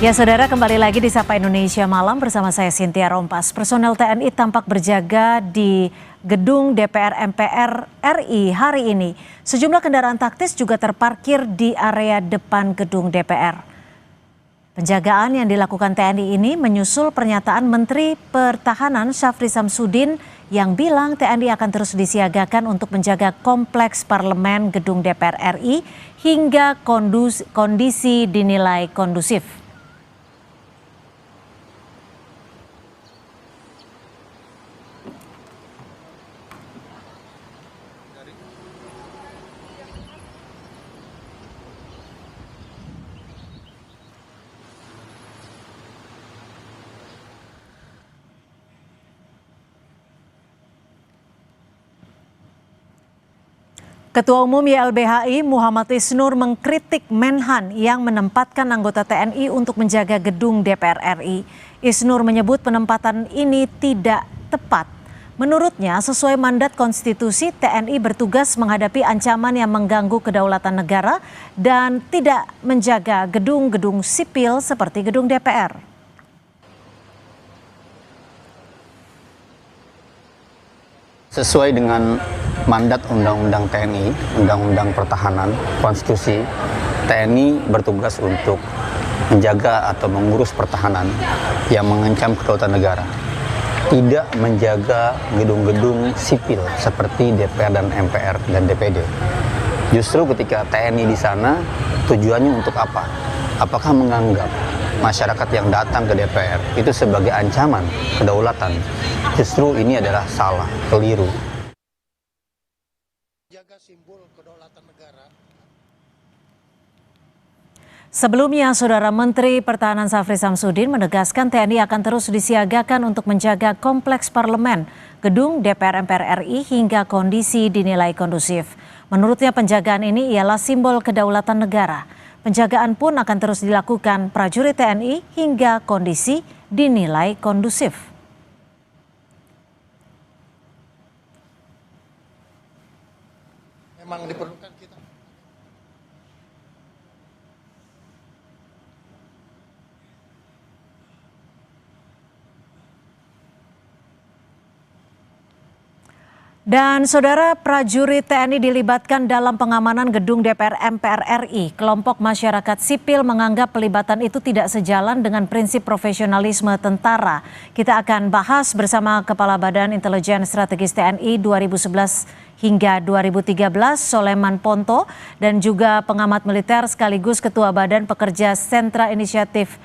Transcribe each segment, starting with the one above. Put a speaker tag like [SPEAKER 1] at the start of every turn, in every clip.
[SPEAKER 1] Ya saudara, kembali lagi di Sapa Indonesia Malam bersama saya Cynthia Rompas. Personel TNI tampak berjaga di gedung DPR MPR RI hari ini. Sejumlah kendaraan taktis juga terparkir di area depan gedung DPR. Penjagaan yang dilakukan TNI ini menyusul pernyataan Menteri Pertahanan Syafri Samsudin yang bilang TNI akan terus disiagakan untuk menjaga kompleks parlemen gedung DPR RI hingga kondisi dinilai kondusif. Ketua Umum YLBHI Muhammad Isnur mengkritik Menhan yang menempatkan anggota TNI untuk menjaga gedung DPR RI. Isnur menyebut penempatan ini tidak tepat. Menurutnya, sesuai mandat konstitusi, TNI bertugas menghadapi ancaman yang mengganggu kedaulatan negara dan tidak menjaga gedung-gedung sipil seperti gedung DPR.
[SPEAKER 2] Sesuai dengan mandat Undang-Undang TNI, Undang-Undang Pertahanan, Konstitusi, TNI bertugas untuk menjaga atau mengurus pertahanan yang mengancam kedaulatan negara. Tidak menjaga gedung-gedung sipil seperti DPR dan MPR dan DPD. Justru ketika TNI di sana, tujuannya untuk apa? Apakah menganggap masyarakat yang datang ke DPR itu sebagai ancaman kedaulatan? Justru ini adalah salah, keliru.
[SPEAKER 3] Jaga simbol kedaulatan negara.
[SPEAKER 1] Sebelumnya, Saudara Menteri Pertahanan Syafri Samsudin menegaskan TNI akan terus disiagakan untuk menjaga kompleks parlemen, gedung DPR MPR RI hingga kondisi dinilai kondusif. Menurutnya penjagaan ini ialah simbol kedaulatan negara. Penjagaan pun akan terus dilakukan prajurit TNI hingga kondisi dinilai kondusif.
[SPEAKER 3] Memang diperlukan kita.
[SPEAKER 1] Dan saudara, prajurit TNI dilibatkan dalam pengamanan gedung DPR MPR RI. Kelompok masyarakat sipil menganggap pelibatan itu tidak sejalan dengan prinsip profesionalisme tentara. Kita akan bahas bersama Kepala Badan Intelijen Strategis TNI 2011 hingga 2013 Soleman Ponto dan juga pengamat militer sekaligus Ketua Badan Pekerja Sentra Inisiatif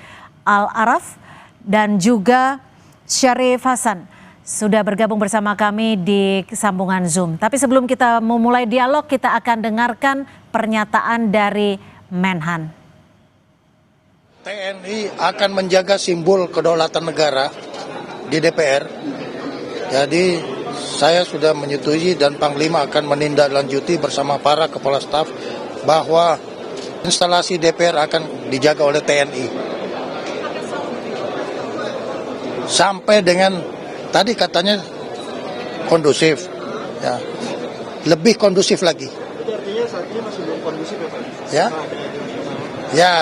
[SPEAKER 1] Al-Araf dan juga Syarif Hasan sudah bergabung bersama kami di sambungan Zoom. Tapi sebelum kita memulai dialog, kita akan dengarkan pernyataan dari Menhan.
[SPEAKER 3] TNI akan menjaga simbol kedaulatan negara di DPR. Jadi saya sudah menyetujui dan Panglima akan menindaklanjuti bersama para kepala staf bahwa instalasi DPR akan dijaga oleh TNI. Sampai dengan tadi katanya kondusif, ya, lebih kondusif lagi.
[SPEAKER 4] Jadi artinya saat ini masih belum kondusif ya Pak?
[SPEAKER 3] Ya,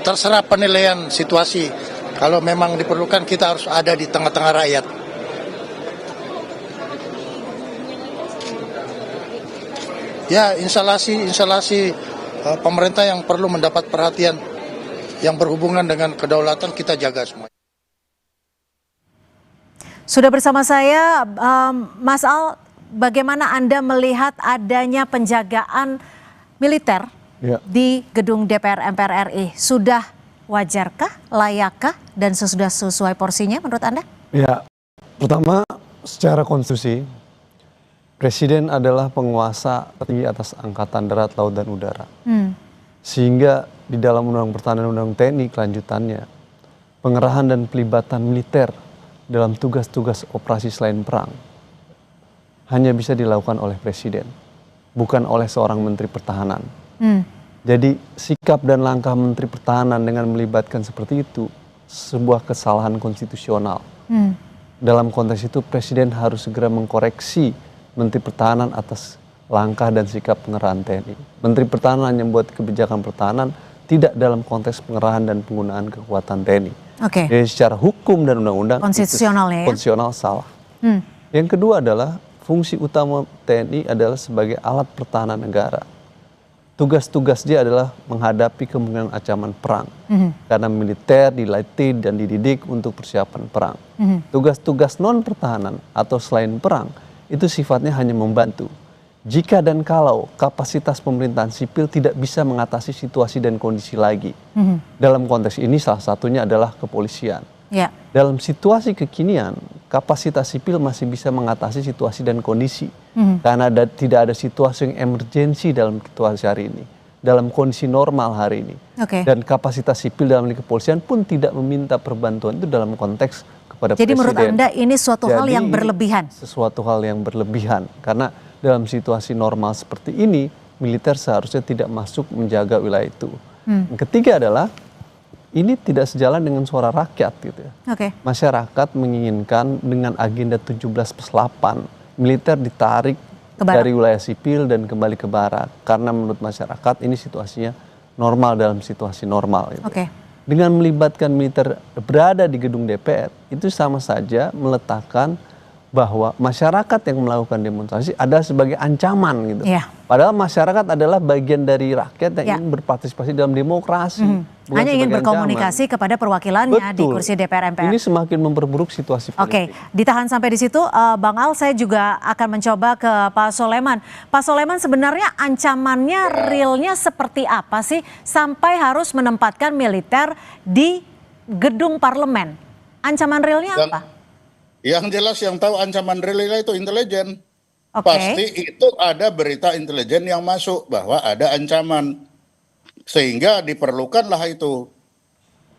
[SPEAKER 3] terserah penilaian situasi. Kalau memang diperlukan kita harus ada di tengah-tengah rakyat. Ya, instalasi pemerintah yang perlu mendapat perhatian yang berhubungan dengan kedaulatan kita jaga semua.
[SPEAKER 1] Sudah bersama saya Mas Al, bagaimana Anda melihat adanya penjagaan militer di gedung DPR MPR RI? Sudah wajarkah, layakkah, dan sudah sesuai porsinya menurut Anda?
[SPEAKER 4] Ya, pertama secara konstitusi, Presiden adalah penguasa tertinggi atas Angkatan Darat, Laut, dan Udara. Sehingga di dalam Undang-Undang Pertahanan Undang TNI kelanjutannya, pengerahan dan pelibatan militer dalam tugas-tugas operasi selain perang hanya bisa dilakukan oleh Presiden, bukan oleh seorang Menteri Pertahanan. Jadi sikap dan langkah Menteri Pertahanan dengan melibatkan seperti itu sebuah kesalahan konstitusional. Dalam konteks itu Presiden harus segera mengkoreksi Menteri Pertahanan atas langkah dan sikap pengerahan TNI. Menteri Pertahanan yang membuat kebijakan pertahanan tidak dalam konteks pengerahan dan penggunaan kekuatan TNI.
[SPEAKER 1] Oke.
[SPEAKER 4] Jadi secara hukum dan undang-undang
[SPEAKER 1] Konstitusionalnya ya?
[SPEAKER 4] konstitusional salah. Yang kedua adalah fungsi utama TNI adalah sebagai alat pertahanan negara. Tugas-tugas dia adalah menghadapi kemungkinan ancaman perang. Karena militer dilatih dan dididik untuk persiapan perang. Tugas-tugas non pertahanan atau selain perang itu sifatnya hanya membantu. Jika dan kalau kapasitas pemerintahan sipil tidak bisa mengatasi situasi dan kondisi lagi. Dalam konteks ini salah satunya adalah kepolisian.
[SPEAKER 1] Ya.
[SPEAKER 4] Dalam situasi kekinian, kapasitas sipil masih bisa mengatasi situasi dan kondisi. Karena tidak ada situasi yang emergensi dalam situasi hari ini. Dalam kondisi normal hari ini.
[SPEAKER 1] Oke.
[SPEAKER 4] Dan kapasitas sipil dalam kepolisian pun tidak meminta perbantuan itu dalam konteks kepada
[SPEAKER 1] Jadi
[SPEAKER 4] presiden.
[SPEAKER 1] menurut Anda ini suatu hal yang berlebihan?
[SPEAKER 4] Sesuatu hal yang berlebihan. Karena dalam situasi normal seperti ini, militer seharusnya tidak masuk menjaga wilayah itu. Yang ketiga adalah, ini tidak sejalan dengan suara rakyat gitu ya.
[SPEAKER 1] Oke.
[SPEAKER 4] Masyarakat menginginkan dengan agenda 17+8, militer ditarik dari wilayah sipil dan kembali ke barat. Karena menurut masyarakat ini situasinya normal dalam situasi normal. Gitu.
[SPEAKER 1] Oke.
[SPEAKER 4] Dengan melibatkan militer berada di gedung DPR, itu sama saja meletakkan bahwa masyarakat yang melakukan demonstrasi adalah sebagai ancaman gitu.
[SPEAKER 1] Iya.
[SPEAKER 4] Padahal masyarakat adalah bagian dari rakyat yang ingin berpartisipasi dalam demokrasi.
[SPEAKER 1] Hanya ingin berkomunikasi kepada perwakilannya di kursi DPR MPR.
[SPEAKER 4] Ini semakin memperburuk situasi politik.
[SPEAKER 1] Oke, ditahan sampai di situ. Bang Al, saya juga akan mencoba ke Pak Soleman. Pak Soleman, sebenarnya ancamannya realnya seperti apa sih sampai harus menempatkan militer di gedung parlemen? Ancaman realnya apa?
[SPEAKER 3] Yang jelas yang tahu ancaman real itu intelijen.
[SPEAKER 1] Oke.
[SPEAKER 3] Pasti itu ada berita intelijen yang masuk bahwa ada ancaman. Sehingga diperlukanlah itu.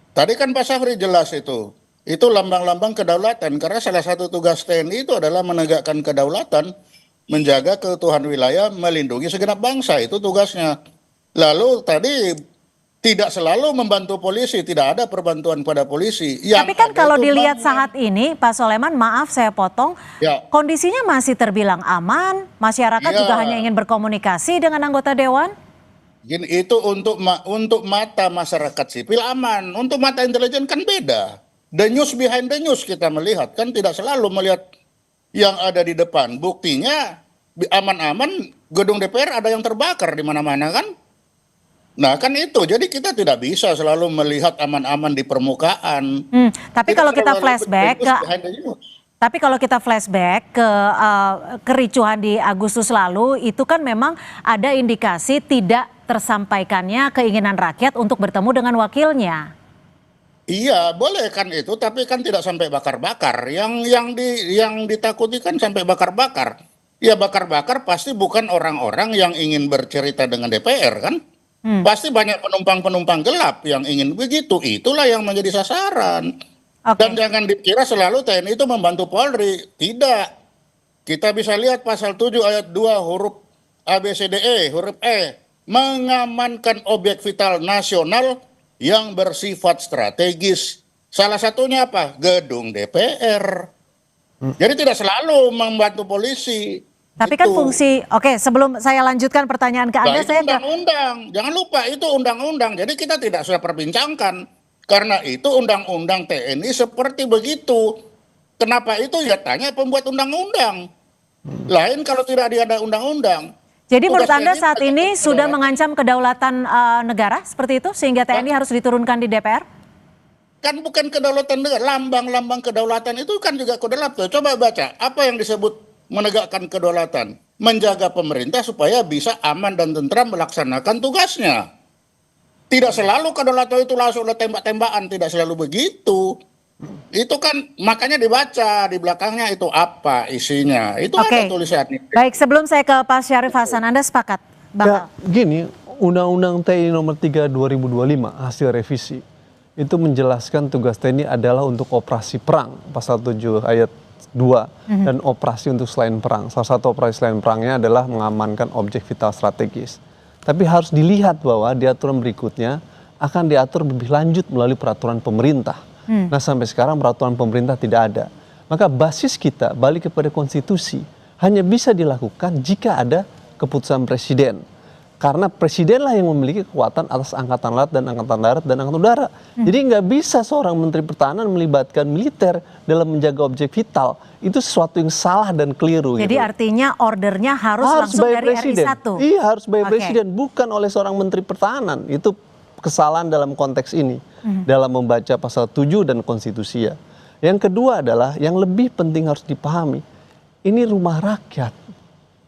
[SPEAKER 3] Tadi kan Pak Syafri jelas itu. Itu lambang-lambang kedaulatan. Karena salah satu tugas TNI itu adalah menegakkan kedaulatan, menjaga keutuhan wilayah, melindungi segenap bangsa. Itu tugasnya. Lalu tadi tidak selalu membantu polisi, tidak ada perbantuan pada polisi.
[SPEAKER 1] Tapi kan kalau dilihat saat ini, Pak Soleman, maaf saya potong, kondisinya masih terbilang aman, masyarakat juga hanya ingin berkomunikasi dengan anggota dewan.
[SPEAKER 3] Gini, itu untuk mata masyarakat sipil aman, untuk mata intelijen kan beda. The news behind the news kita melihat, kan tidak selalu melihat yang ada di depan. Buktinya aman-aman, gedung DPR ada yang terbakar di mana-mana kan. Nah kan itu, jadi kita tidak bisa selalu melihat aman-aman di permukaan.
[SPEAKER 1] Tapi kalau kita flashback ke kericuhan di Agustus lalu, itu kan memang ada indikasi tidak tersampaikannya keinginan rakyat untuk bertemu dengan wakilnya.
[SPEAKER 3] Iya, boleh kan itu, tapi kan tidak sampai bakar-bakar. Yang ditakuti kan sampai bakar-bakar. Ya bakar-bakar pasti bukan orang-orang yang ingin bercerita dengan DPR kan. Pasti banyak penumpang-penumpang gelap yang ingin begitu. Itulah yang menjadi sasaran. Dan jangan dikira selalu TNI itu membantu Polri. Tidak. Kita bisa lihat pasal 7 ayat 2 huruf ABCDE, huruf E. Mengamankan objek vital nasional yang bersifat strategis. Salah satunya apa? Gedung DPR. Jadi tidak selalu membantu polisi.
[SPEAKER 1] Tapi kan fungsi, sebelum saya lanjutkan pertanyaan ke Anda, saya
[SPEAKER 3] undang-undang, jangan lupa itu undang-undang. Jadi kita tidak sudah perbincangkan karena itu undang-undang TNI seperti begitu. Kenapa itu? Ya tanya pembuat undang-undang. Lain kalau tidak ada undang-undang.
[SPEAKER 1] Jadi menurut Anda saat ini sudah mengancam kedaulatan negara seperti itu sehingga TNI harus diturunkan di DPR?
[SPEAKER 3] Kan bukan kedaulatan negara, lambang-lambang kedaulatan itu kan juga kedaulatan. Coba baca apa yang disebut menegakkan kedaulatan, menjaga pemerintah supaya bisa aman dan tentram melaksanakan tugasnya. Tidak selalu kedaulatan itu langsung oleh tembak-tembakan, tidak selalu begitu. Itu kan makanya dibaca di belakangnya itu apa isinya. Itu ada tulisannya.
[SPEAKER 1] Baik, sebelum saya ke Pak Syarif Hasan, Anda sepakat, Bang?
[SPEAKER 4] Gini, Undang-Undang TNI nomor 3 2025 hasil revisi itu menjelaskan tugas TNI adalah untuk operasi perang, pasal 7 ayat 2, dan operasi untuk selain perang. Salah satu operasi selain perangnya adalah mengamankan objek vital strategis. Tapi harus dilihat bahwa di aturan berikutnya akan diatur lebih lanjut melalui peraturan pemerintah. Nah sampai sekarang peraturan pemerintah tidak ada. Maka basis kita balik kepada konstitusi hanya bisa dilakukan jika ada keputusan presiden. Karena presidenlah yang memiliki kekuatan atas angkatan laut dan angkatan darat dan angkatan udara. Jadi nggak bisa seorang menteri pertahanan melibatkan militer dalam menjaga objek vital. Itu sesuatu yang salah dan keliru.
[SPEAKER 1] Jadi
[SPEAKER 4] gitu.
[SPEAKER 1] artinya ordernya harus langsung
[SPEAKER 4] by
[SPEAKER 1] dari
[SPEAKER 4] presiden.
[SPEAKER 1] RI1.
[SPEAKER 4] Iya, harus by
[SPEAKER 1] Oke.
[SPEAKER 4] presiden, bukan oleh seorang menteri pertahanan. Itu kesalahan dalam konteks ini, dalam membaca pasal 7 dan konstitusi ya. Yang kedua adalah yang lebih penting harus dipahami, ini rumah rakyat.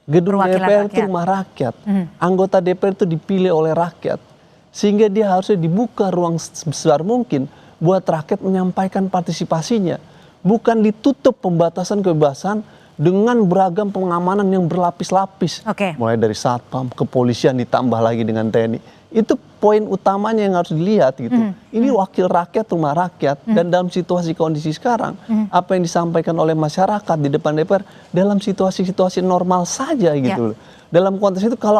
[SPEAKER 4] Gedung
[SPEAKER 1] Perwakilan
[SPEAKER 4] DPR itu
[SPEAKER 1] rakyat.
[SPEAKER 4] rumah rakyat. Anggota DPR itu dipilih oleh rakyat. Sehingga dia harusnya dibuka ruang sebesar mungkin buat rakyat menyampaikan partisipasinya. Bukan ditutup pembatasan kebebasan dengan beragam pengamanan yang berlapis-lapis.
[SPEAKER 1] Oke.
[SPEAKER 4] Mulai dari satpam, kepolisian ditambah lagi dengan TNI. Itu poin utamanya yang harus dilihat gitu. Ini wakil rakyat, rumah rakyat, dan dalam situasi kondisi sekarang, apa yang disampaikan oleh masyarakat di depan DPR dalam situasi-situasi normal saja gitu. Dalam konteks itu kalau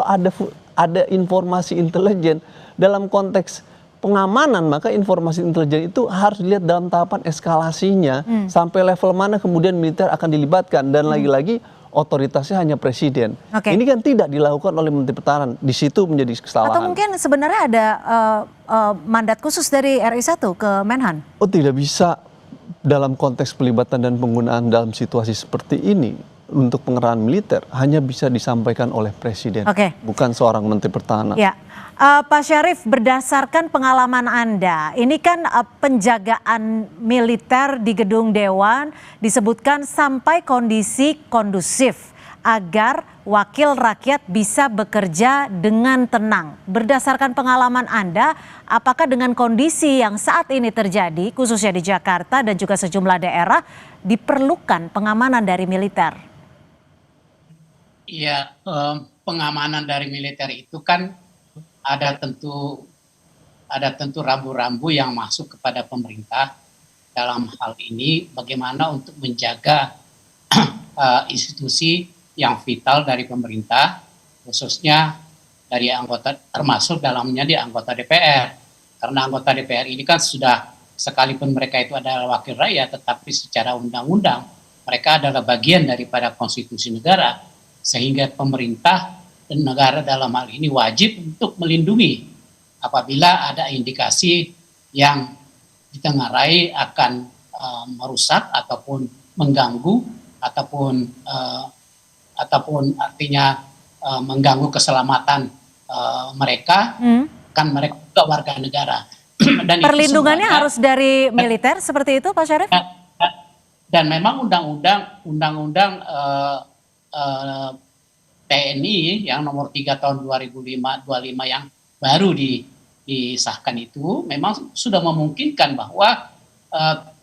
[SPEAKER 4] ada informasi intelijen dalam konteks pengamanan, maka informasi intelijen itu harus dilihat dalam tahapan eskalasinya sampai level mana kemudian militer akan dilibatkan, dan lagi-lagi otoritasnya hanya presiden.
[SPEAKER 1] Oke.
[SPEAKER 4] Ini kan tidak dilakukan oleh Menteri Pertahanan. Di situ menjadi kesalahan.
[SPEAKER 1] Atau mungkin sebenarnya ada mandat khusus dari RI1 ke Menhan?
[SPEAKER 4] Oh, tidak bisa dalam konteks pelibatan dan penggunaan dalam situasi seperti ini untuk pengerahan militer hanya bisa disampaikan oleh presiden,
[SPEAKER 1] Oke.
[SPEAKER 4] bukan seorang Menteri Pertahanan.
[SPEAKER 1] Ya, Pak Syarif, berdasarkan pengalaman Anda, ini kan penjagaan militer di gedung Dewan disebutkan sampai kondisi kondusif agar wakil rakyat bisa bekerja dengan tenang. Berdasarkan pengalaman Anda, apakah dengan kondisi yang saat ini terjadi, khususnya di Jakarta dan juga sejumlah daerah, diperlukan pengamanan dari militer?
[SPEAKER 5] Iya, pengamanan dari militer itu kan ada tentu rambu-rambu yang masuk kepada pemerintah dalam hal ini bagaimana untuk menjaga institusi yang vital dari pemerintah, khususnya dari anggota, termasuk dalamnya di anggota DPR. Karena anggota DPR ini kan sudah, sekalipun mereka itu adalah wakil rakyat, tetapi secara undang-undang mereka adalah bagian daripada konstitusi negara, sehingga pemerintah dan negara dalam hal ini wajib untuk melindungi apabila ada indikasi yang ditengarai akan merusak ataupun mengganggu ataupun artinya mengganggu keselamatan mereka, kan mereka juga warga negara. Dan
[SPEAKER 1] Perlindungannya
[SPEAKER 5] itu semuanya,
[SPEAKER 1] harus dari militer seperti itu, Pak Syarif?
[SPEAKER 5] dan memang undang-undang TNI yang nomor 3 tahun 2025 yang baru disahkan itu memang sudah memungkinkan bahwa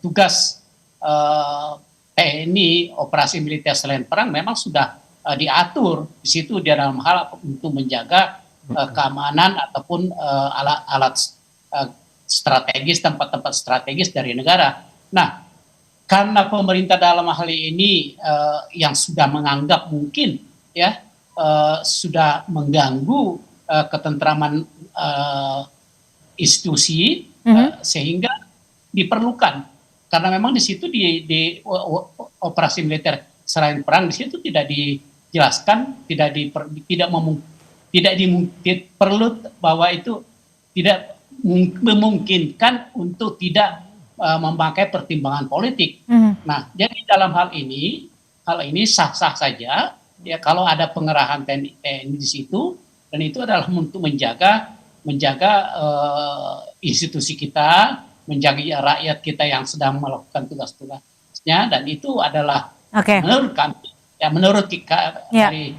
[SPEAKER 5] tugas TNI operasi militer selain perang memang sudah diatur di situ di dalam hal untuk menjaga keamanan ataupun alat-alat strategis, tempat-tempat strategis dari negara. Nah, karena pemerintah dalam hal ini yang sudah menganggap mungkin ya sudah mengganggu ketentraman institusi, sehingga diperlukan, karena memang di situ di operasi militer selain perang di situ tidak dijelaskan, perlu bahwa itu tidak memungkinkan untuk tidak memakai pertimbangan politik. Nah, jadi dalam hal ini sah-sah saja ya kalau ada pengerahan TNI di situ, dan itu adalah untuk menjaga institusi kita, menjaga rakyat kita yang sedang melakukan tugas-tugasnya, dan itu adalah menurut kami dari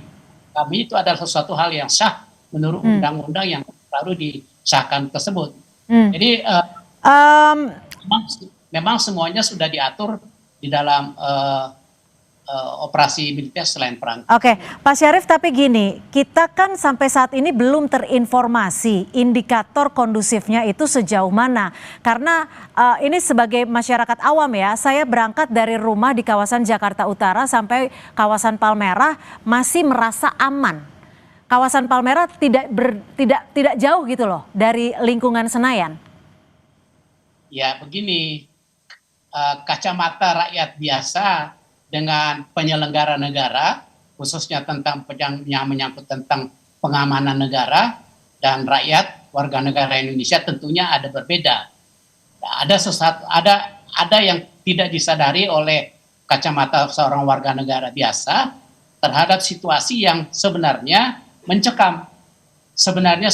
[SPEAKER 5] kami itu adalah sesuatu hal yang sah menurut undang-undang yang baru disahkan tersebut. Jadi memang semuanya sudah diatur di dalam operasi militer selain perang.
[SPEAKER 1] Oke, Pak Syarif, tapi gini, kita kan sampai saat ini belum terinformasi indikator kondusifnya itu sejauh mana. Karena ini sebagai masyarakat awam ya, saya berangkat dari rumah di kawasan Jakarta Utara sampai kawasan Palmerah masih merasa aman. Kawasan Palmerah tidak jauh gitu loh dari lingkungan Senayan.
[SPEAKER 5] Ya begini, kacamata rakyat biasa dengan penyelenggara negara, khususnya tentang yang menyangkut tentang pengamanan negara dan rakyat warga negara Indonesia tentunya ada berbeda. Ada yang tidak disadari oleh kacamata seorang warga negara biasa terhadap situasi yang sebenarnya mencekam, sebenarnya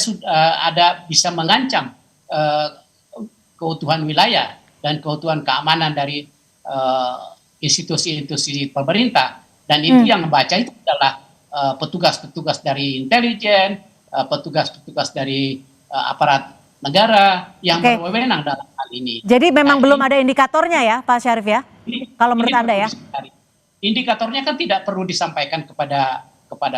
[SPEAKER 5] ada bisa mengancam keutuhan wilayah dan keutuhan keamanan dari institusi-institusi pemerintah. Dan itu yang membaca itu adalah petugas-petugas dari intelijen, petugas-petugas dari aparat negara yang berwenang dalam hal ini.
[SPEAKER 1] Jadi memang belum ada indikatornya ya Pak Syarif ya? Kalau menurut Anda ya?
[SPEAKER 5] Indikatornya kan tidak perlu disampaikan kepada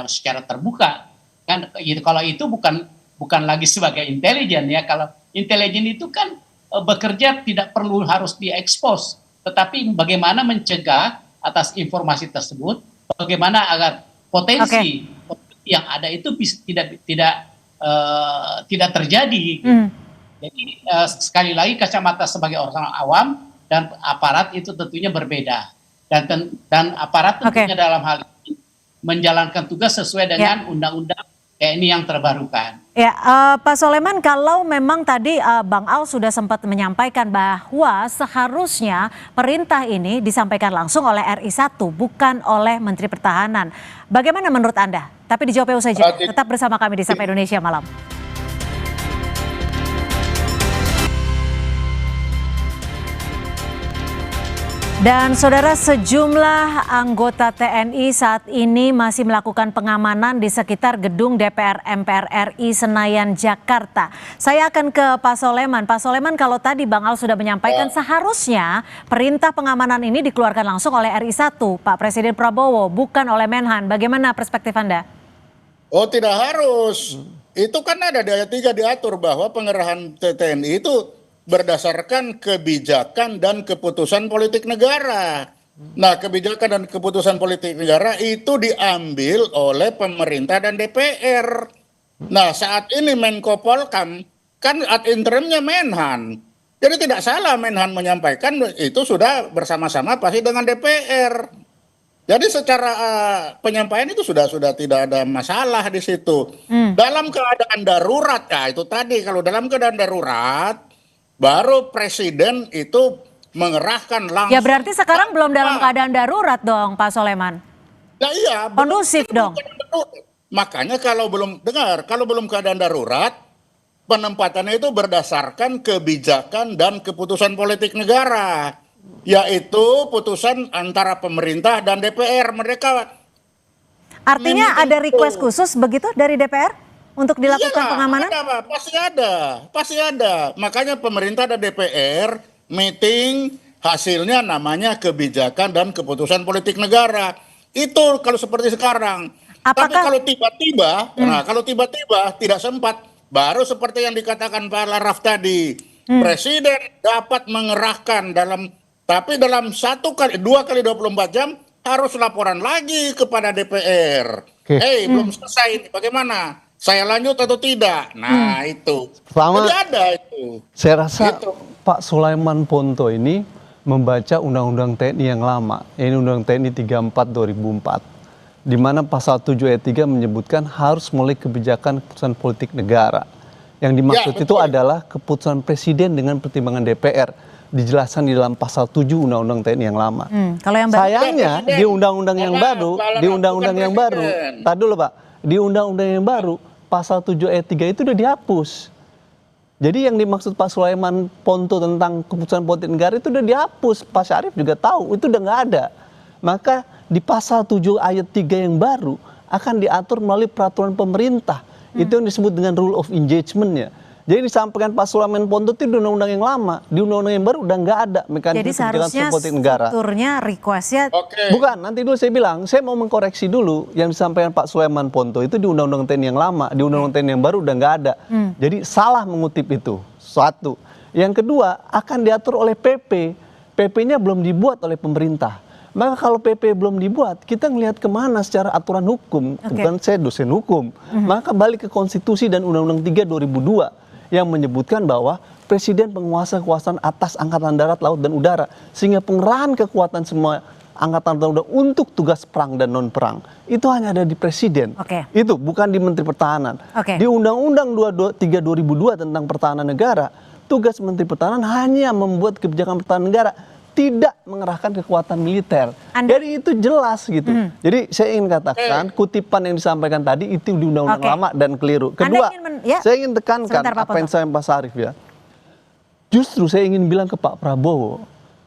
[SPEAKER 5] secara terbuka. Kan kalau itu bukan lagi sebagai intelijen ya. Kalau intelijen itu kan bekerja tidak perlu harus diekspos, tetapi bagaimana mencegah atas informasi tersebut, bagaimana agar potensi yang ada itu tidak terjadi. Jadi sekali lagi kacamata sebagai orang awam dan aparat itu tentunya berbeda, dan aparat tentunya dalam hal ini menjalankan tugas sesuai dengan undang-undang TNI yang terbarukan.
[SPEAKER 1] Ya, Pak Soleman, kalau memang tadi Bang Al sudah sempat menyampaikan bahwa seharusnya perintah ini disampaikan langsung oleh RI1, bukan oleh Menteri Pertahanan. Bagaimana menurut Anda? Tapi dijawabnya usai jeda. Tetap bersama kami di Sapa Indonesia Malam. Dan saudara, sejumlah anggota TNI saat ini masih melakukan pengamanan di sekitar gedung DPR MPR RI Senayan, Jakarta. Saya akan ke Pak Soleman. Pak Soleman, kalau tadi Bang Al sudah menyampaikan seharusnya perintah pengamanan ini dikeluarkan langsung oleh RI1, Pak Presiden Prabowo, bukan oleh Menhan. Bagaimana perspektif Anda?
[SPEAKER 6] Oh, tidak harus. Itu kan ada di ayat 3 diatur bahwa pengerahan TNI itu berdasarkan kebijakan dan keputusan politik negara. Nah, kebijakan dan keputusan politik negara itu diambil oleh pemerintah dan DPR. Nah, saat ini Menko Polkam kan ad interimnya Menhan. Jadi tidak salah Menhan menyampaikan itu sudah bersama-sama pasti dengan DPR. Jadi secara penyampaian itu sudah tidak ada masalah di situ. Dalam keadaan darurat, ya itu tadi, kalau dalam keadaan darurat baru presiden itu mengerahkan langsung.
[SPEAKER 1] Ya berarti sekarang belum dalam keadaan darurat dong Pak Soleman.
[SPEAKER 6] Nah, iya.
[SPEAKER 1] Kondusif dong.
[SPEAKER 6] Makanya kalau belum keadaan darurat, penempatannya itu berdasarkan kebijakan dan keputusan politik negara. Yaitu putusan antara pemerintah dan DPR. Mereka
[SPEAKER 1] artinya ada request khusus begitu dari DPR? Untuk dilakukan pengamanan?
[SPEAKER 6] Pasti ada. Makanya pemerintah dan DPR meeting, hasilnya namanya kebijakan dan keputusan politik negara. Itu kalau seperti sekarang. Tapi kalau tiba-tiba, tidak sempat, baru seperti yang dikatakan Pak Laraf tadi, presiden dapat mengerahkan tapi dalam 2 kali 24 jam harus laporan lagi kepada DPR. Belum selesai, bagaimana? Saya lanjut atau tidak? Nah, itu.
[SPEAKER 4] Pertama,
[SPEAKER 6] jadi ada itu.
[SPEAKER 4] Saya rasa Pak Sulaiman Ponto ini membaca Undang-Undang TNI yang lama. Ini Undang TNI 34 2004. Di mana pasal 7 ayat 3 menyebutkan harus mulai kebijakan keputusan politik negara. Yang dimaksud itu adalah keputusan presiden dengan pertimbangan DPR. Dijelaskan di dalam pasal 7 Undang-Undang TNI yang lama.
[SPEAKER 1] Kalau yang baru,
[SPEAKER 4] sayangnya di Undang-Undang yang baru, tadi dulu Pak. Di Undang-Undang yang baru, pasal 7 ayat 3 itu udah dihapus. Jadi yang dimaksud Pak Sulaiman Ponto tentang keputusan politik negara itu udah dihapus. Pak Syarif juga tahu, itu udah nggak ada. Maka di pasal 7 ayat 3 yang baru akan diatur melalui peraturan pemerintah. Itu yang disebut dengan rule of engagement-nya. Jadi disampaikan Pak Sulaiman Ponto itu di undang-undang yang lama, di undang-undang yang baru udah nggak ada mekanisme kebijakan politik negara. Jadi
[SPEAKER 1] strukturnya, request-nya.
[SPEAKER 4] Bukan, nanti dulu saya bilang, saya mau mengkoreksi dulu yang disampaikan Pak Sulaiman Ponto itu di undang-undang TNI yang lama, di undang-undang TNI yang baru udah nggak ada. Jadi salah mengutip itu. Satu. Yang kedua, akan diatur oleh PP. PP-nya belum dibuat oleh pemerintah. Maka kalau PP belum dibuat, kita ngelihat kemana secara aturan hukum. Bukan saya dosen hukum. Maka balik ke konstitusi dan Undang-Undang 3 2002. Yang menyebutkan bahwa presiden penguasa kekuasaan atas angkatan darat, laut, dan udara. Sehingga pengerahan kekuatan semua angkatan udara untuk tugas perang dan non perang itu hanya ada di presiden.
[SPEAKER 1] Oke.
[SPEAKER 4] Itu bukan di Menteri Pertahanan.
[SPEAKER 1] Oke.
[SPEAKER 4] Di Undang-Undang 3 2002 tentang Pertahanan Negara, tugas Menteri Pertahanan hanya membuat kebijakan pertahanan negara, tidak mengerahkan kekuatan militer. Jadi itu jelas gitu. Jadi saya ingin katakan kutipan yang disampaikan tadi itu di Undang-Undang lama dan keliru. Kedua, saya ingin tekankan
[SPEAKER 1] Sebentar, Pak
[SPEAKER 4] apa yang saya Pak Sarif ya. Justru saya ingin bilang ke Pak Prabowo,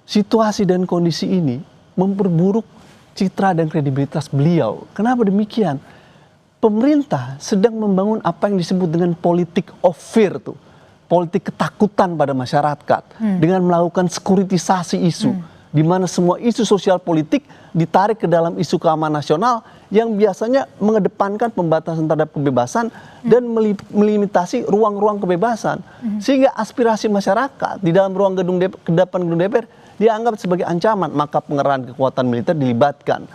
[SPEAKER 4] situasi dan kondisi ini memperburuk citra dan kredibilitas beliau. Kenapa demikian? Pemerintah sedang membangun apa yang disebut dengan politik of fear tuh. Politik ketakutan pada masyarakat dengan melakukan sekuritisasi isu. Di mana semua isu sosial politik ditarik ke dalam isu keamanan nasional yang biasanya mengedepankan pembatasan terhadap kebebasan dan melimitasi ruang-ruang kebebasan. Sehingga aspirasi masyarakat di dalam ruang gedung DPR dianggap sebagai ancaman, maka pengerahan kekuatan militer dilibatkan.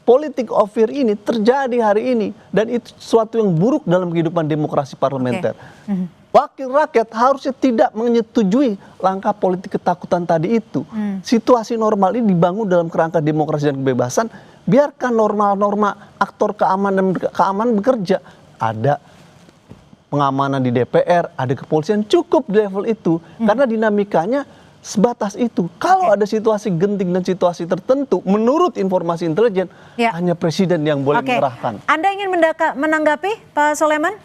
[SPEAKER 4] Politik of fear ini terjadi hari ini dan itu sesuatu yang buruk dalam kehidupan demokrasi parlementer. Wakil rakyat harusnya tidak menyetujui langkah politik ketakutan tadi itu. Situasi normal ini dibangun dalam kerangka demokrasi dan kebebasan. Biarkan norma-norma aktor keamanan bekerja. Ada pengamanan di DPR, ada kepolisian, cukup di level itu. Karena dinamikanya sebatas itu. Kalau ada situasi genting dan situasi tertentu, menurut informasi intelijen, hanya presiden yang boleh mengerahkan.
[SPEAKER 1] Anda ingin menanggapi Pak Soleman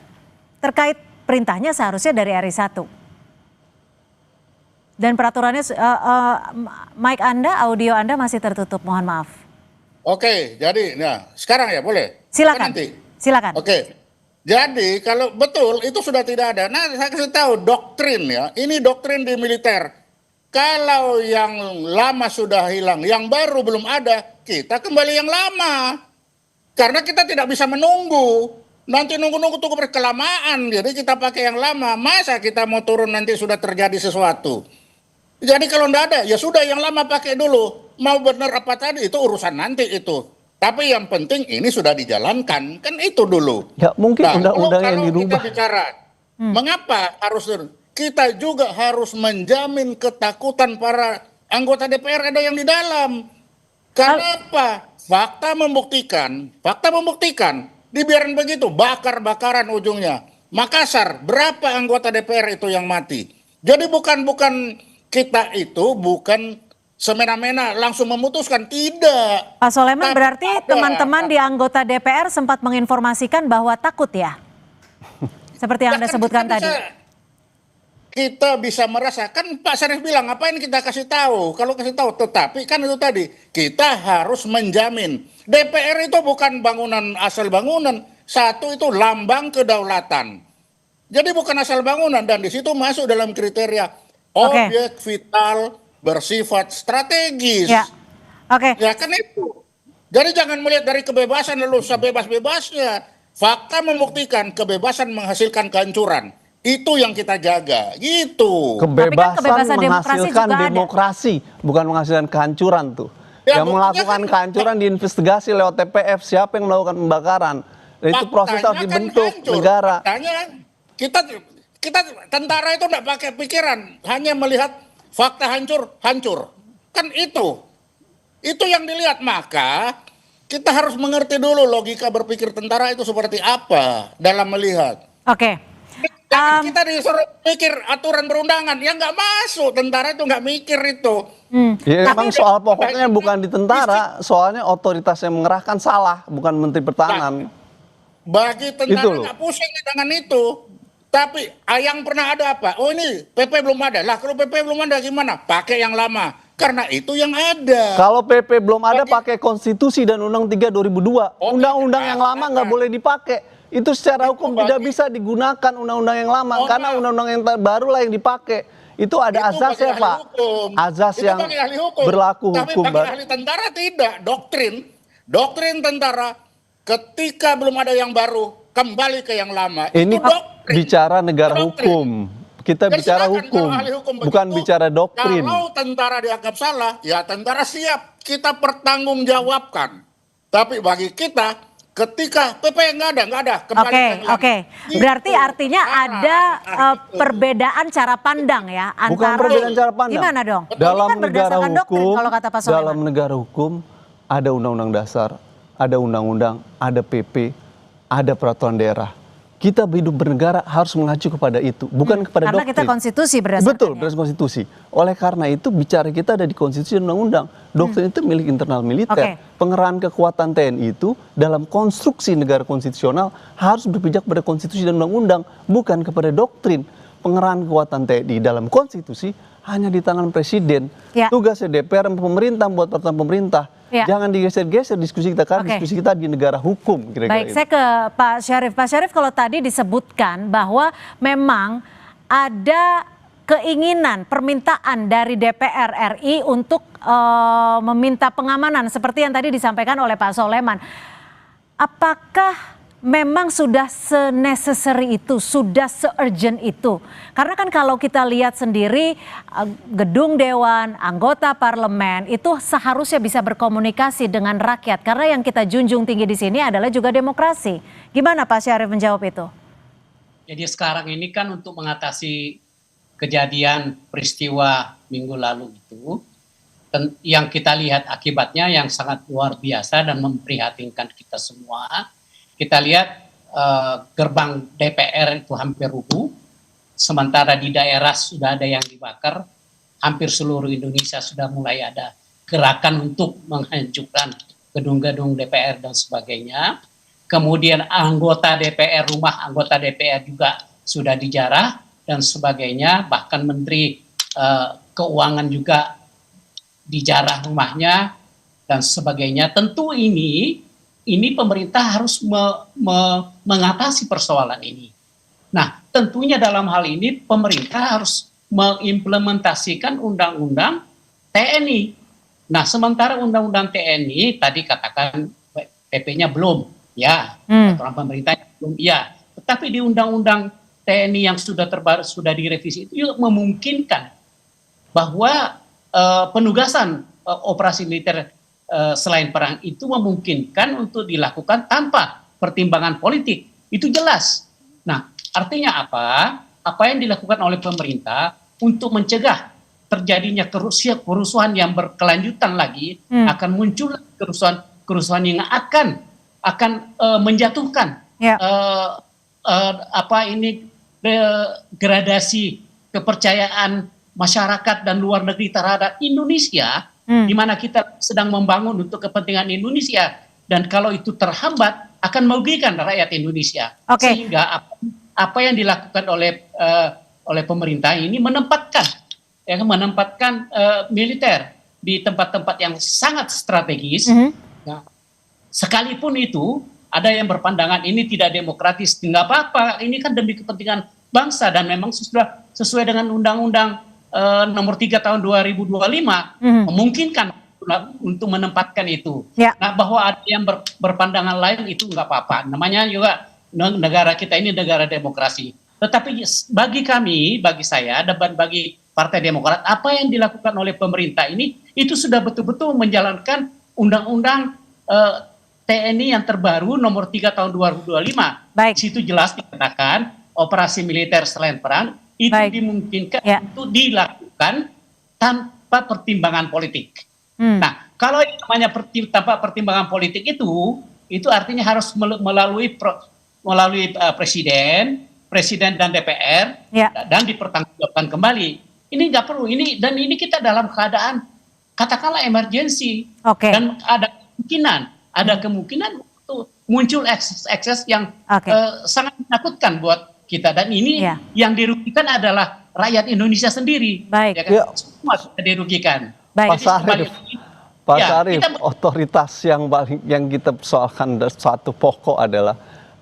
[SPEAKER 1] terkait perintahnya seharusnya dari RI1 dan peraturannya, mic Anda, audio Anda masih tertutup, mohon maaf.
[SPEAKER 6] Oke, jadi nah sekarang ya boleh.
[SPEAKER 1] Silakan. Silakan.
[SPEAKER 6] Oke. Jadi kalau betul itu sudah tidak ada. Nah, saya kasih tahu doktrin ya. Ini doktrin di militer. Kalau yang lama sudah hilang, yang baru belum ada, kita kembali yang lama. Karena kita tidak bisa menunggu. Nanti nunggu-nunggu tunggu berkelamaan. Jadi kita pakai yang lama. Masa kita mau turun nanti sudah terjadi sesuatu. Jadi kalau enggak ada, ya sudah yang lama pakai dulu. Mau benar apa tadi, itu urusan nanti itu. Tapi yang penting ini sudah dijalankan. Kan itu dulu.
[SPEAKER 4] Ya mungkin undang-undang yang dirubah.
[SPEAKER 6] Kita bicara, mengapa harus kita juga harus menjamin ketakutan para anggota DPR ada yang di dalam. Kenapa? Fakta membuktikan, dibiarin begitu, bakar-bakaran ujungnya. Makassar, berapa anggota DPR itu yang mati? Jadi bukan kita itu bukan semena-mena langsung memutuskan, tidak.
[SPEAKER 1] Pak Soleman, berarti teman-teman di anggota DPR sempat menginformasikan bahwa takut ya? Seperti yang Anda sebutkan tadi.
[SPEAKER 6] Kita bisa merasakan, Pak Sarif bilang, ngapain kita kasih tahu? Kalau kasih tahu, tetapi kan itu tadi, kita harus menjamin. DPR itu bukan bangunan asal bangunan, satu itu lambang kedaulatan. Jadi bukan asal bangunan, dan di situ masuk dalam kriteria objek vital bersifat strategis.
[SPEAKER 1] Ya,
[SPEAKER 6] ya kan itu. Jadi jangan melihat dari kebebasan lalu sebebas-bebasnya. Fakta membuktikan kebebasan menghasilkan kehancuran. Itu yang kita jaga, gitu.
[SPEAKER 4] Kebebasan menghasilkan demokrasi, bukan menghasilkan kehancuran tuh.
[SPEAKER 6] Ya,
[SPEAKER 4] yang melakukan kehancuran diinvestigasi lewat TPF, siapa yang melakukan pembakaran. Dan itu proses harus dibentuk negara.
[SPEAKER 6] Faktanya kita tentara itu tidak pakai pikiran, hanya melihat fakta hancur. Kan itu yang dilihat. Maka kita harus mengerti dulu logika berpikir tentara itu seperti apa dalam melihat.
[SPEAKER 1] Oke.
[SPEAKER 6] Kita disuruh mikir aturan perundangan, ya nggak masuk, tentara itu nggak mikir itu.
[SPEAKER 4] Ya, emang soal pokoknya bukan di tentara, soalnya otoritas yang mengerahkan salah, bukan Menteri Pertahanan.
[SPEAKER 6] Bagi tentara nggak pusing dengan itu. Tapi yang pernah ada apa? Oh ini PP belum ada. Lah kalau PP belum ada gimana? Pakai yang lama. Karena itu yang ada.
[SPEAKER 4] Kalau PP belum ada, pakai konstitusi dan Undang-Undang 3 2002. Undang-undang yang lama nggak boleh dipakai. Itu secara hukum tidak bisa digunakan undang-undang yang lama, karena undang-undang yang baru lah yang dipakai. Itu ada azasnya, Pak. Azas yang berlaku hukum.
[SPEAKER 6] Tapi bagi ahli tentara tidak. Doktrin tentara ketika belum ada yang baru kembali ke yang lama.
[SPEAKER 4] Ini bicara negara hukum. Kita bicara hukum, bukan bicara doktrin.
[SPEAKER 6] Kalau tentara dianggap salah, ya tentara siap kita pertanggungjawabkan. Tapi bagi kita, ketika PP nggak ada.
[SPEAKER 1] Oke. Berarti artinya ada perbedaan cara pandang ya antara.
[SPEAKER 4] Bukan perbedaan cara pandang.
[SPEAKER 1] Gimana dong?
[SPEAKER 4] Dalam
[SPEAKER 1] kan
[SPEAKER 4] negara
[SPEAKER 1] berdasarkan
[SPEAKER 4] hukum,
[SPEAKER 1] doktrin, kalau kata Pak Soleman.
[SPEAKER 4] dalam negara hukum, ada undang-undang dasar, ada undang-undang, ada PP, ada peraturan daerah. Kita hidup bernegara harus mengacu kepada itu, bukan kepada
[SPEAKER 1] Karena
[SPEAKER 4] doktrin.
[SPEAKER 1] kita konstitusi berdasarkan.
[SPEAKER 4] Betul, berdasarkan konstitusi. Oleh karena itu bicara kita ada di konstitusi dan undang-undang. Doktrin itu milik internal militer.
[SPEAKER 1] Oke.
[SPEAKER 4] Pengerahan kekuatan TNI itu dalam konstruksi negara konstitusional harus berpijak pada konstitusi dan undang-undang, bukan kepada doktrin. Pengerahan kekuatan TNI dalam konstitusi hanya di tangan presiden.
[SPEAKER 1] Ya.
[SPEAKER 4] Tugasnya DPR dan pemerintah buat peraturan pemerintah.
[SPEAKER 1] Ya.
[SPEAKER 4] Jangan digeser-geser diskusi kita, karena
[SPEAKER 1] Oke.
[SPEAKER 4] diskusi kita di negara hukum. Kira-kira
[SPEAKER 1] Baik,
[SPEAKER 4] itu.
[SPEAKER 1] saya ke Pak Syarif. Pak Syarif, kalau tadi disebutkan bahwa memang ada keinginan, permintaan dari DPR RI untuk meminta pengamanan seperti yang tadi disampaikan oleh Pak Soleman. Apakah memang sudah se-necessary itu, sudah se-urgent itu? Karena kan kalau kita lihat sendiri gedung dewan, anggota parlemen itu seharusnya bisa berkomunikasi dengan rakyat. Karena yang kita junjung tinggi di sini adalah juga demokrasi. Gimana Pak Syarif menjawab itu?
[SPEAKER 5] Jadi sekarang ini kan untuk mengatasi kejadian peristiwa minggu lalu itu, yang kita lihat akibatnya yang sangat luar biasa dan memprihatinkan kita semua. Kita lihat gerbang DPR itu hampir rubuh, sementara di daerah sudah ada yang dibakar, hampir seluruh Indonesia sudah mulai ada gerakan untuk menghancurkan gedung-gedung DPR dan sebagainya. Kemudian rumah anggota DPR juga sudah dijarah dan sebagainya, bahkan Menteri Keuangan juga dijarah rumahnya dan sebagainya. Tentu ini pemerintah harus mengatasi persoalan ini. Nah, tentunya dalam hal ini pemerintah harus mengimplementasikan undang-undang TNI. Nah, sementara undang-undang TNI tadi katakan PP-nya belum, ya, peraturan pemerintah belum, ya. Tetapi di undang-undang TNI yang sudah terbaru, sudah direvisi itu juga memungkinkan bahwa penugasan operasi militer selain perang itu memungkinkan untuk dilakukan tanpa pertimbangan politik. Itu jelas. Nah, artinya apa? Apa yang dilakukan oleh pemerintah untuk mencegah terjadinya kerusuhan yang berkelanjutan lagi, akan muncul kerusuhan yang akan menjatuhkan gradasi kepercayaan masyarakat dan luar negeri terhadap Indonesia, di mana kita sedang membangun untuk kepentingan Indonesia, dan kalau itu terhambat akan merugikan rakyat Indonesia. Sehingga apa yang dilakukan oleh pemerintah ini menempatkan militer di tempat-tempat yang sangat strategis. Nah, sekalipun itu ada yang berpandangan ini tidak demokratis, nggak apa-apa, ini kan demi kepentingan bangsa dan memang sudah sesuai dengan Undang-Undang nomor 3 tahun 2025 memungkinkan untuk menempatkan itu. Nah, bahwa ada yang berpandangan lain itu nggak apa-apa. Namanya juga negara kita ini negara demokrasi. Tetapi bagi saya dan bagi Partai Demokrat, apa yang dilakukan oleh pemerintah ini itu sudah betul-betul menjalankan Undang-Undang TNI yang terbaru nomor 3 tahun 2025. Di situ jelas dikatakan operasi militer selain perang itu dimungkinkan untuk dilakukan tanpa pertimbangan politik. Nah, kalau yang namanya tanpa pertimbangan politik itu artinya harus melalui presiden dan DPR dan dipertanggungjawabkan kembali. Ini nggak perlu, ini kita dalam keadaan katakanlah emergensi, dan ada kemungkinan untuk muncul ekses yang sangat menakutkan buat kita, dan ini yang dirugikan adalah rakyat Indonesia sendiri. Ya kan? Semua sudah dirugikan.
[SPEAKER 4] Pak Syarif, otoritas yang kita persoalkan satu pokok adalah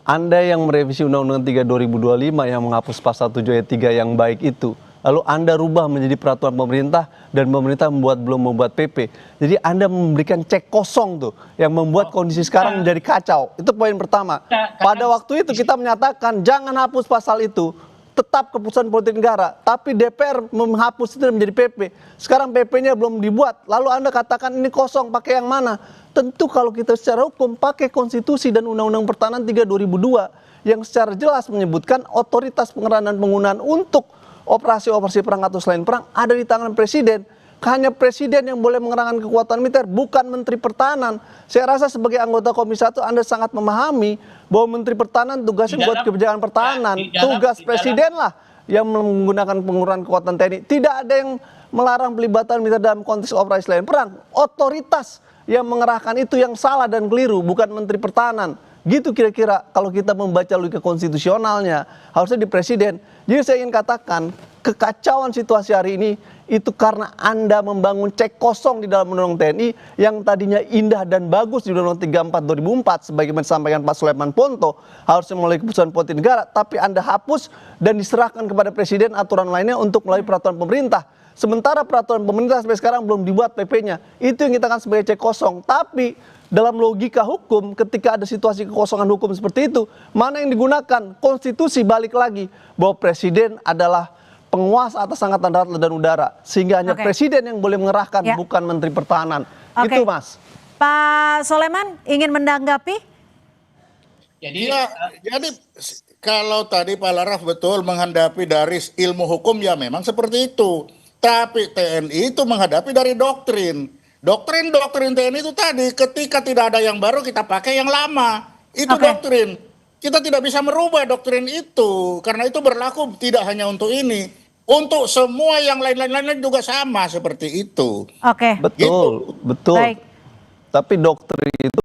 [SPEAKER 4] Anda yang merevisi Undang-Undang 3 2025 yang menghapus pasal 7 ayat 3 yang baik itu, lalu Anda rubah menjadi peraturan pemerintah dan pemerintah belum membuat PP. Jadi Anda memberikan cek kosong tuh yang membuat kondisi sekarang menjadi kacau. Itu poin pertama. Pada waktu itu kita menyatakan jangan hapus pasal itu, tetap keputusan politik negara. Tapi DPR menghapus itu menjadi PP. Sekarang PP-nya belum dibuat. Lalu Anda katakan ini kosong, pakai yang mana? Tentu kalau kita secara hukum pakai konstitusi dan Undang-Undang Pertahanan 3 2002 yang secara jelas menyebutkan otoritas pengerahan dan penggunaan untuk operasi-operasi perang atau selain perang ada di tangan presiden. hanya presiden yang boleh mengerahkan kekuatan militer, bukan Menteri Pertahanan. Saya rasa sebagai anggota Komisi 1 Anda sangat memahami bahwa Menteri Pertahanan tugasnya buat kebijakan pertahanan. Tugas presiden lah yang menggunakan penggunaan kekuatan TNI. Tidak ada yang melarang pelibatan militer dalam konteks operasi selain perang. Otoritas yang mengerahkan itu yang salah dan keliru, bukan Menteri Pertahanan. Gitu kira-kira kalau kita membaca logika konstitusionalnya, harusnya di presiden. Jadi saya ingin katakan, kekacauan situasi hari ini itu karena Anda membangun cek kosong di dalam Undang-Undang TNI yang tadinya indah dan bagus di Undang-Undang 34 2004 sebagaimana disampaikan Pak Sulaiman Ponto, harusnya melalui keputusan politik negara, tapi Anda hapus dan diserahkan kepada presiden aturan lainnya untuk melalui peraturan pemerintah. Sementara peraturan pemerintah sampai sekarang belum dibuat PP-nya. Itu yang kita kan sebagai cek kosong. Tapi dalam logika hukum, ketika ada situasi kekosongan hukum seperti itu, mana yang digunakan? Konstitusi balik lagi bahwa presiden adalah penguasa atas angkatan darat dan udara, sehingga hanya presiden yang boleh mengerahkan, bukan Menteri Pertahanan. Itu, Mas.
[SPEAKER 1] Pak Soleman ingin menanggapi?
[SPEAKER 6] Jadi kalau tadi Pak Laraf betul menghadapi dari ilmu hukum, ya memang seperti itu. Tapi TNI itu menghadapi dari doktrin. Doktrin TNI itu tadi, ketika tidak ada yang baru kita pakai yang lama. Itu doktrin. Kita tidak bisa merubah doktrin itu, karena itu berlaku tidak hanya untuk ini. Untuk semua yang lain-lain juga sama seperti itu.
[SPEAKER 4] Betul, betul.
[SPEAKER 1] Baik.
[SPEAKER 4] Tapi doktrin itu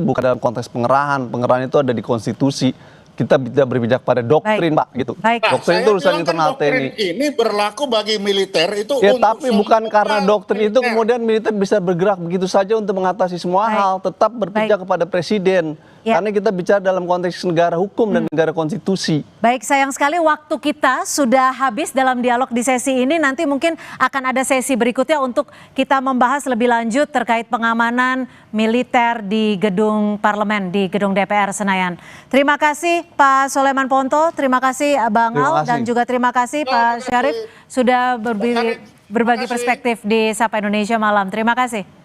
[SPEAKER 4] bukan dalam konteks pengerahan. Pengerahan itu ada di konstitusi. Kita tidak berpijak pada doktrin, Pak, gitu. Doktrin itu urusan internal TNI.
[SPEAKER 6] Ini berlaku bagi militer itu.
[SPEAKER 4] Ya, tapi bukan karena doktrin itu kemudian militer bisa bergerak begitu saja untuk mengatasi semua hal. Tetap berpijak kepada presiden. Karena kita bicara dalam konteks negara hukum dan negara konstitusi.
[SPEAKER 1] Baik, sayang sekali waktu kita sudah habis dalam dialog di sesi ini. Nanti mungkin akan ada sesi berikutnya untuk kita membahas lebih lanjut terkait pengamanan militer di gedung parlemen, di gedung DPR Senayan. Terima kasih Pak Sulaiman Ponto, terima kasih Bang Al, dan juga terima kasih Pak Syarif sudah berbagi perspektif di Sapa Indonesia Malam. Terima kasih.